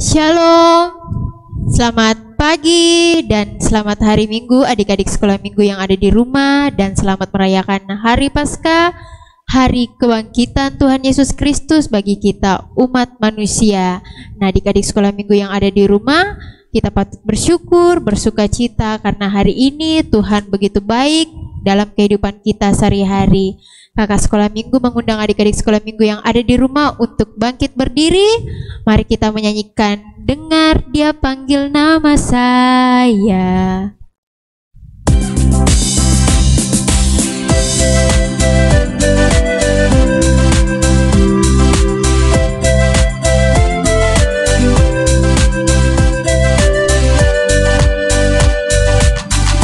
Shalom, selamat pagi dan selamat hari Minggu adik-adik sekolah minggu yang ada di rumah, dan selamat merayakan Hari Paskah, Hari Kebangkitan Tuhan Yesus Kristus bagi kita umat manusia. Nah, adik-adik sekolah minggu yang ada di rumah, kita patut bersyukur, bersuka cita karena hari ini Tuhan begitu baik dalam kehidupan kita sehari-hari. Kakak sekolah minggu mengundang adik-adik sekolah minggu yang ada di rumah untuk bangkit berdiri. Mari kita menyanyikan "Dengar Dia Panggil Nama Saya".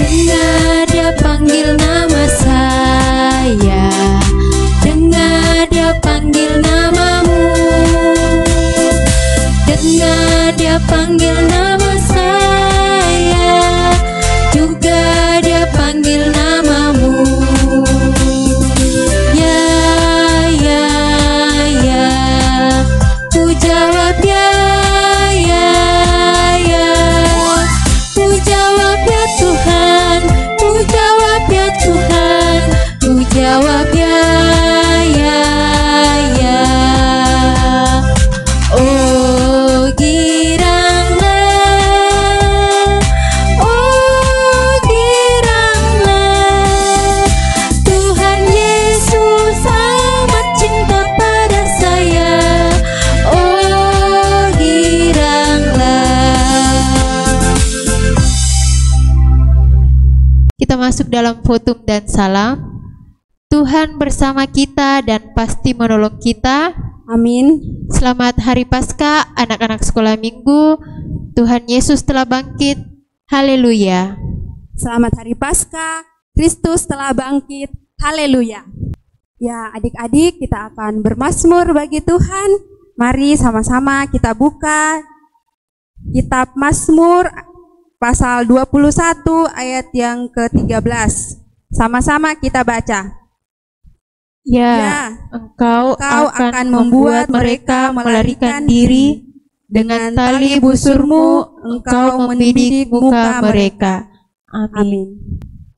Dengar Dia panggil nama saya, dengar Dia panggil namamu, dengar Dia panggil nama saya, juga Dia panggil namamu. Ya, ya, ya, ku jawab ya, ya, ya, ku jawab ya Tuhan, ku jawab ya Tuhan, ku jawab ya, ya, ya. Oh giranglah, oh giranglah, Tuhan Yesus amat cinta pada saya. Oh giranglah. Kita masuk dalam fotum dan salam. Tuhan bersama kita dan pasti menolong kita. Amin. Selamat Hari Paskah anak-anak sekolah minggu. Tuhan Yesus telah bangkit. Haleluya. Selamat Hari Paskah, Kristus telah bangkit. Haleluya. Ya, adik-adik, kita akan bermazmur bagi Tuhan. Mari sama-sama kita buka Kitab Mazmur pasal 21 ayat yang ke-13. Sama-sama kita baca. Ya, Engkau akan membuat mereka melarikan diri. Dengan tali busurmu Engkau membidik muka mereka. Amin. Amin.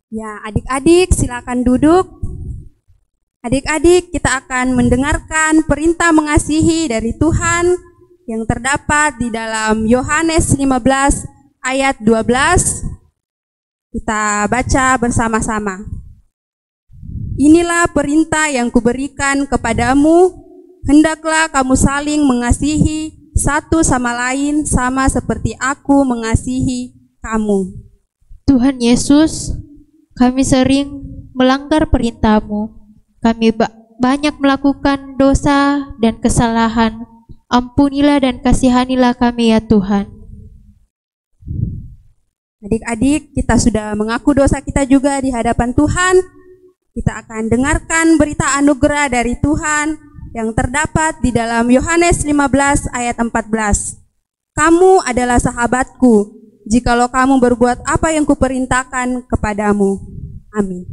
Ya, adik-adik silakan duduk. Adik-adik, kita akan mendengarkan perintah mengasihi dari Tuhan yang terdapat di dalam Yohanes 15 ayat 12. Kita baca bersama-sama. Inilah perintah yang kuberikan kepadamu, hendaklah kamu saling mengasihi satu sama lain sama seperti aku mengasihi kamu. Tuhan Yesus, kami sering melanggar perintah-Mu. Kami banyak melakukan dosa dan kesalahan. Ampunilah dan kasihanilah kami ya Tuhan. Adik-adik, kita sudah mengaku dosa kita juga di hadapan Tuhan. Kita akan dengarkan berita anugerah dari Tuhan yang terdapat di dalam Yohanes 15 ayat 14. Kamu adalah sahabatku, jikalau kamu berbuat apa yang kuperintahkan kepadamu. Amin.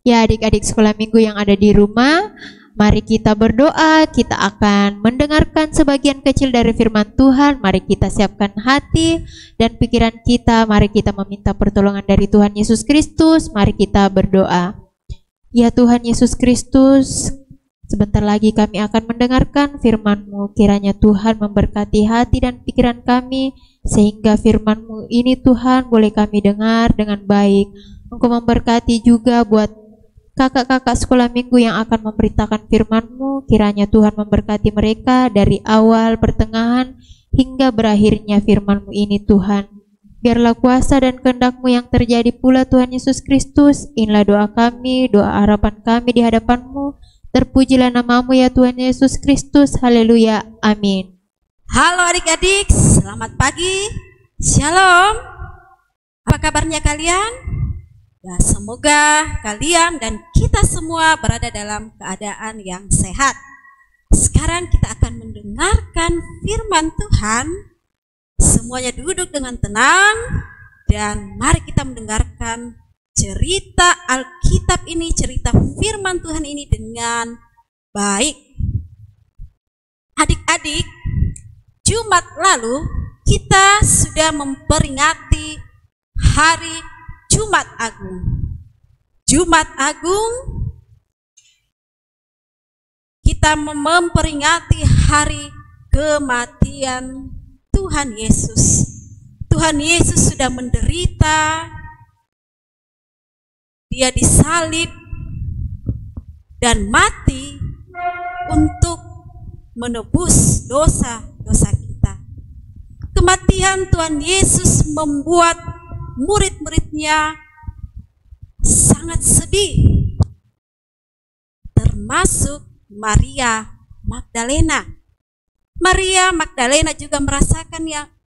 Ya, adik-adik sekolah minggu yang ada di rumah, mari kita berdoa. Kita akan mendengarkan sebagian kecil dari firman Tuhan. Mari kita siapkan hati dan pikiran kita. Mari kita meminta pertolongan dari Tuhan Yesus Kristus. Mari kita berdoa. Ya Tuhan Yesus Kristus, sebentar lagi kami akan mendengarkan firman-Mu. Kiranya Tuhan memberkati hati dan pikiran kami, sehingga firman-Mu ini Tuhan boleh kami dengar dengan baik. Engkau memberkati juga buat kakak-kakak sekolah minggu yang akan memberitakan firman-Mu. Kiranya Tuhan memberkati mereka dari awal, pertengahan, hingga berakhirnya firman-Mu ini Tuhan. Biarlah kuasa dan kehendak-Mu yang terjadi pula Tuhan Yesus Kristus. Inilah doa kami, doa harapan kami di hadapan-Mu. Terpujilah nama-Mu ya Tuhan Yesus Kristus. Haleluya. Amin. Halo adik-adik, selamat pagi. Shalom. Apa kabarnya kalian? Ya, semoga kalian dan kita semua berada dalam keadaan yang sehat. Sekarang kita akan mendengarkan firman Tuhan. Semuanya duduk dengan tenang dan mari kita mendengarkan cerita Alkitab ini, cerita firman Tuhan ini dengan baik. Adik-adik, Jumat lalu kita sudah memperingati hari Jumat Agung. Jumat Agung, kita memperingati hari kematian Tuhan Yesus. Tuhan Yesus sudah menderita, Dia disalib dan mati untuk menebus dosa-dosa kita. Kematian Tuhan Yesus membuat murid-muridnya sangat sedih, termasuk Maria Magdalena. Maria Magdalena juga merasakan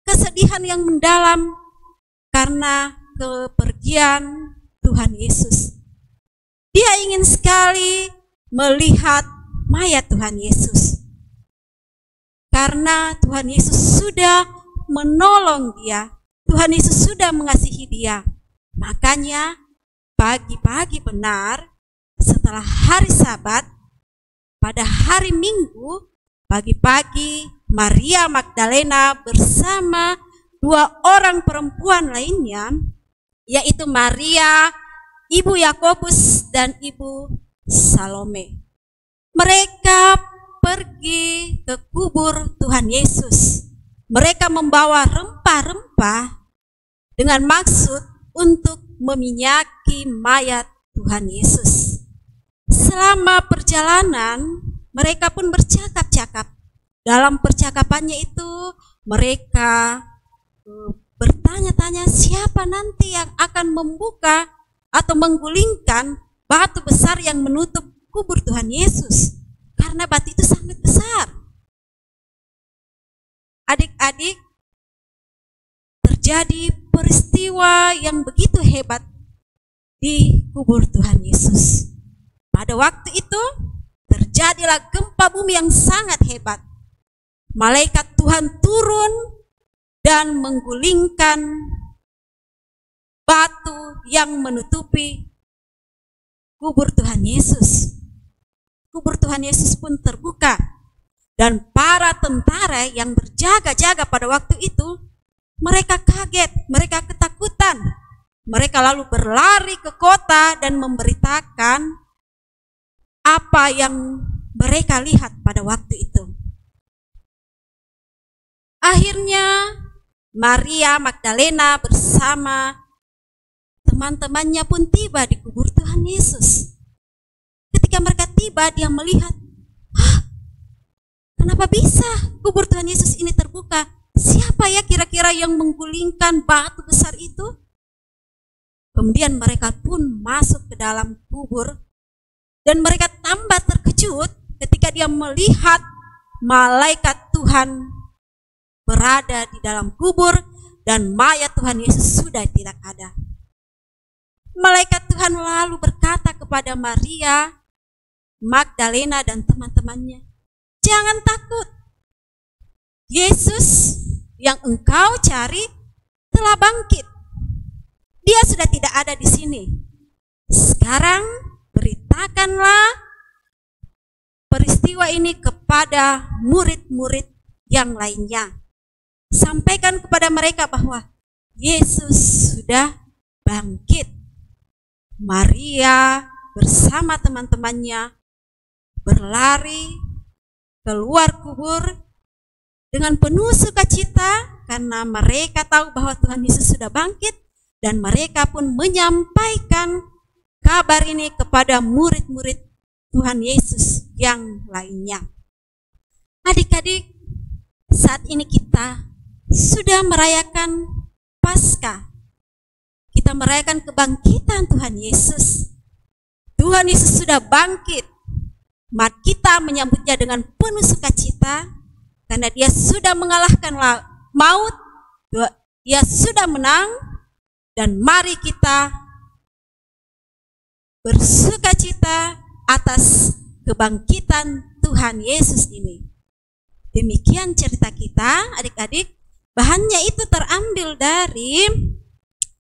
kesedihan yang mendalam karena kepergian Tuhan Yesus. Dia ingin sekali melihat mayat Tuhan Yesus, karena Tuhan Yesus sudah menolong dia, Tuhan Yesus sudah mengasihi dia. Makanya pagi-pagi benar setelah hari Sabat, pada hari Minggu, pagi-pagi Maria Magdalena bersama 2 orang perempuan lainnya, yaitu Maria, Ibu Yakobus, dan Ibu Salome. Mereka pergi ke kubur Tuhan Yesus. Mereka membawa rempah-rempah dengan maksud untuk meminyaki mayat Tuhan Yesus. Selama perjalanan, mereka pun bercakap-cakap. Dalam percakapannya itu, mereka bertanya-tanya siapa nanti yang akan membuka atau menggulingkan batu besar yang menutup kubur Tuhan Yesus, karena batu itu sangat besar. Adik-adik, terjadi peristiwa yang begitu hebat di kubur Tuhan Yesus. Pada waktu itu terjadilah gempa bumi yang sangat hebat. Malaikat Tuhan turun dan menggulingkan batu yang menutupi kubur Tuhan Yesus. Kubur Tuhan Yesus pun terbuka, dan para tentara yang berjaga-jaga pada waktu itu, mereka kaget, mereka ketakutan. Mereka lalu berlari ke kota dan memberitakan apa yang mereka lihat pada waktu itu. Akhirnya Maria Magdalena bersama teman-temannya pun tiba di kubur Tuhan Yesus. Ketika mereka tiba, dia melihat, kenapa bisa kubur Tuhan Yesus ini terbuka? Siapa ya kira-kira yang menggulingkan batu besar itu? Kemudian mereka pun masuk ke dalam kubur, dan mereka tambah terkejut ketika dia melihat malaikat Tuhan berada di dalam kubur dan mayat Tuhan Yesus sudah tidak ada. Malaikat Tuhan lalu berkata kepada Maria Magdalena dan teman-temannya, "Jangan takut. Yesus yang engkau cari telah bangkit. Dia sudah tidak ada di sini. Sekarang beritakanlah peristiwa ini kepada murid-murid yang lainnya. Sampaikan kepada mereka bahwa Yesus sudah bangkit." Maria bersama teman-temannya berlari keluar kubur dengan penuh sukacita karena mereka tahu bahwa Tuhan Yesus sudah bangkit, dan mereka pun menyampaikan kabar ini kepada murid-murid Tuhan Yesus yang lainnya. Adik-adik, saat ini kita sudah merayakan Paskah. Kita merayakan kebangkitan Tuhan Yesus. Tuhan Yesus sudah bangkit. Mari kita menyambutnya dengan penuh sukacita, karena dia sudah mengalahkan maut, dia sudah menang, dan mari kita bersukacita atas kebangkitan Tuhan Yesus ini. Demikian cerita kita, adik-adik. Bahannya itu terambil dari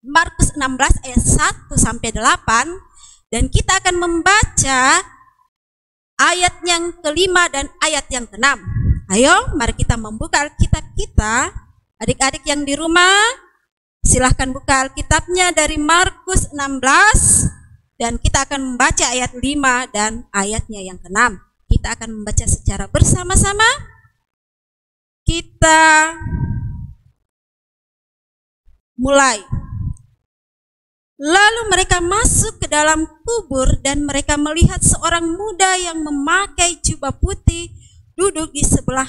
Markus 16 ayat 1 sampai 8, dan kita akan membaca ayat yang kelima dan ayat yang keenam. Ayo, mari kita membuka Alkitab kita. Adik-adik yang di rumah, silahkan buka Alkitabnya dari Markus 16. Dan kita akan membaca ayat 5 dan ayatnya yang ke-6. Kita akan membaca secara bersama-sama. Kita mulai. Lalu mereka masuk ke dalam kubur dan mereka melihat seorang muda yang memakai jubah putih duduk di sebelah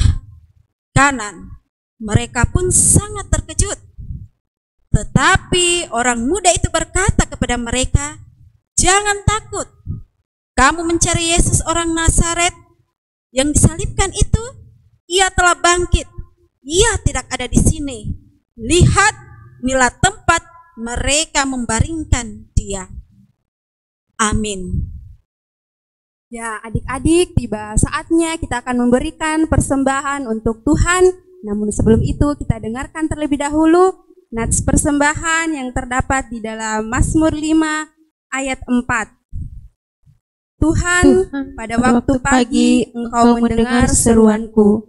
kanan. Mereka pun sangat terkejut. Tetapi orang muda itu berkata kepada mereka, "Jangan takut. Kamu mencari Yesus orang Nazaret yang disalibkan itu. Ia telah bangkit. Ia tidak ada di sini. Lihat, inilah tempat mereka membaringkan dia." Amin. Ya, adik-adik, tiba saatnya kita akan memberikan persembahan untuk Tuhan. Namun sebelum itu kita dengarkan terlebih dahulu nats persembahan yang terdapat di dalam Mazmur 5 ayat 4. Tuhan, pada waktu pagi Engkau mendengar seruanku.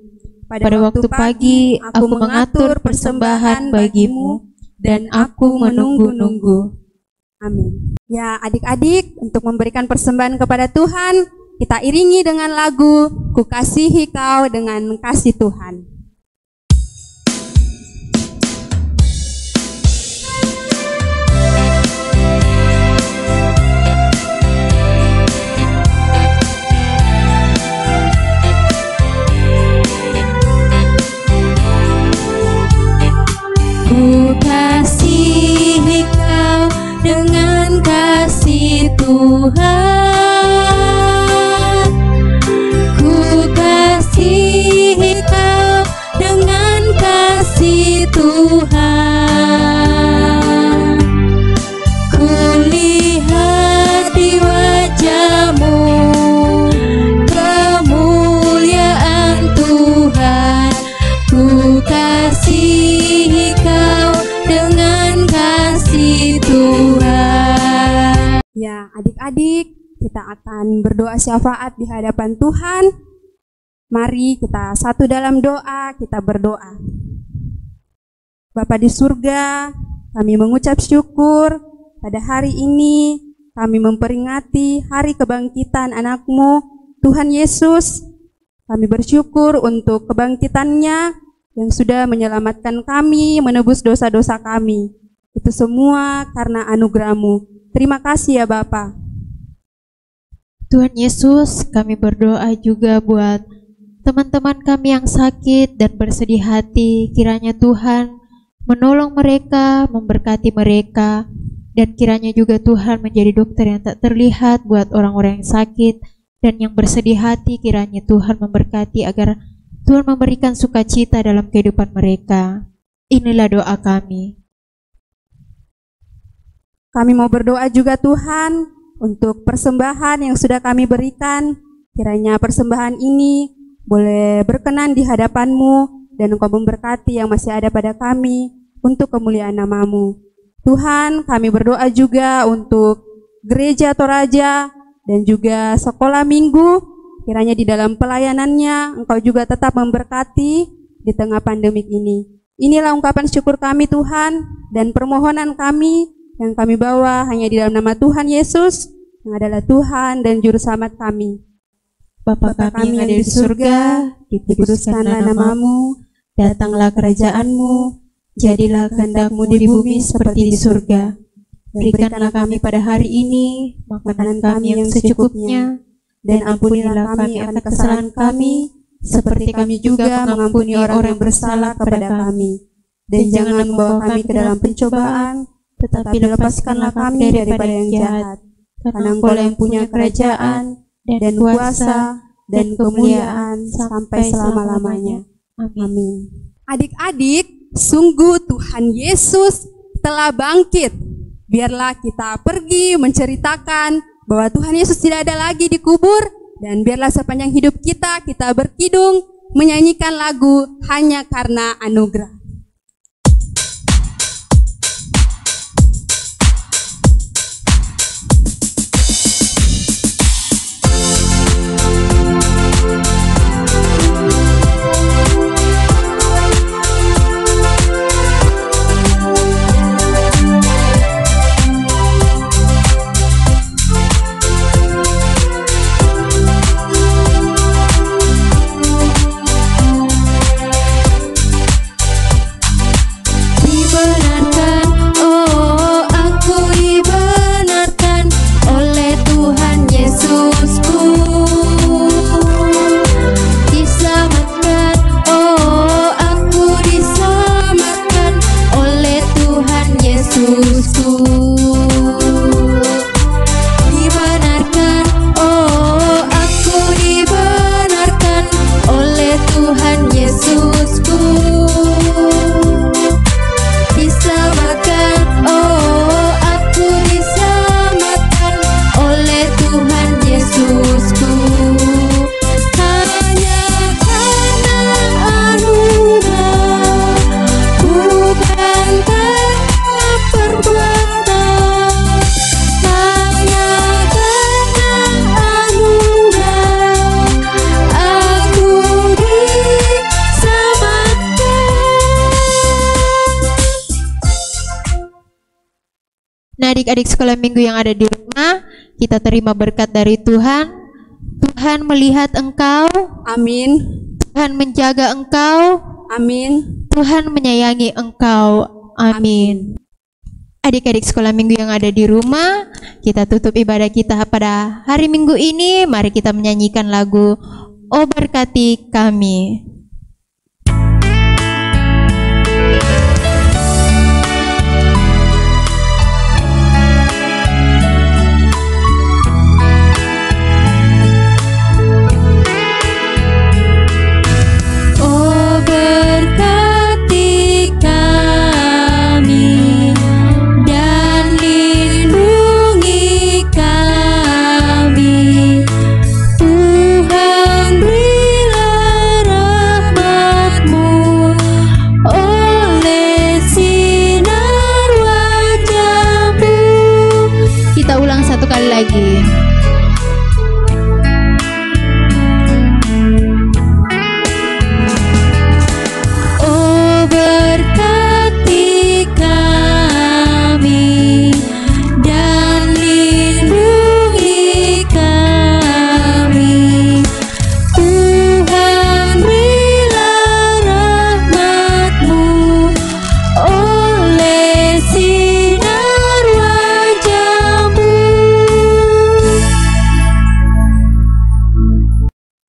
Pada waktu pagi aku mengatur persembahan bagimu dan aku menunggu-nunggu. Amin. Ya, adik-adik, untuk memberikan persembahan kepada Tuhan, kita iringi dengan lagu "Ku Kasihi Kau dengan Kasih Tuhan". Ku kasihi Kau dengan kasih Tuhan. Ku kasihi Kau dengan kasih Tuhan. Ku lihat di wajah-Mu kemuliaan Tuhan. Ku kasihi Kau dengan kasih Tuhan. Ya, adik-adik, kita akan berdoa syafaat di hadapan Tuhan. Mari kita satu dalam doa, kita berdoa. Bapa di surga, kami mengucap syukur pada hari ini. Kami memperingati hari kebangkitan anak-Mu, Tuhan Yesus. Kami bersyukur untuk kebangkitannya yang sudah menyelamatkan kami, menebus dosa-dosa kami. Itu semua karena anugerah-Mu. Terima kasih ya Bapa. Tuhan Yesus, kami berdoa juga buat teman-teman kami yang sakit dan bersedih hati. Kiranya Tuhan menolong mereka, memberkati mereka, dan kiranya juga Tuhan menjadi dokter yang tak terlihat buat orang-orang yang sakit dan yang bersedih hati. Kiranya Tuhan memberkati agar Tuhan memberikan sukacita dalam kehidupan mereka. Inilah doa kami. Kami mau berdoa juga Tuhan untuk persembahan yang sudah kami berikan. Kiranya persembahan ini boleh berkenan di hadapan-Mu dan Engkau memberkati yang masih ada pada kami untuk kemuliaan nama-Mu. Tuhan, kami berdoa juga untuk gereja Toraja dan juga sekolah minggu. Kiranya di dalam pelayanannya Engkau juga tetap memberkati di tengah pandemik ini. Inilah ungkapan syukur kami Tuhan dan permohonan kami yang kami bawa hanya di dalam nama Tuhan Yesus yang adalah Tuhan dan Juru Selamat kami. Bapa kami yang ada di surga, dikuduskanlah nama-Mu, datanglah kerajaan-Mu, jadilah kehendak-Mu di bumi seperti di surga. Berikanlah kami pada hari ini makanan kami yang secukupnya, dan ampunilah kami akan kesalahan kami, seperti kami juga mengampuni orang yang bersalah kepada kami. Dan janganlah membawa kami ke dalam pencobaan, tetapi lepaskanlah kami daripada yang jahat. Karena Engkau yang punya kerajaan, dan kuasa, dan kemuliaan sampai selama-lamanya. Amin. Adik-adik, sungguh Tuhan Yesus telah bangkit. Biarlah kita pergi menceritakan bahwa Tuhan Yesus tidak ada lagi di kubur, dan biarlah sepanjang hidup kita berkidung menyanyikan lagu Hanya Karena Anugerah. Adik-adik sekolah minggu yang ada di rumah, kita terima berkat dari Tuhan. Tuhan melihat engkau. Amin. Tuhan menjaga engkau. Amin. Tuhan menyayangi engkau. Amin. Adik-adik sekolah minggu yang ada di rumah, kita tutup ibadah kita pada hari Minggu ini. Mari kita menyanyikan lagu "Oh Berkati Kami". Lagi. Oh berkati kami dan lindungi kami, Tuhan berilah rahmat-Mu oleh sinar wajah-Mu.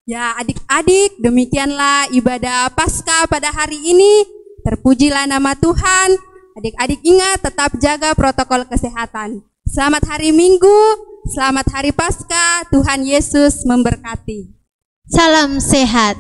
Ya, adik-adik, demikianlah ibadah Paskah pada hari ini. Terpujilah nama Tuhan. Adik-adik ingat tetap jaga protokol kesehatan. Selamat hari Minggu, selamat hari Paskah. Tuhan Yesus memberkati. Salam sehat.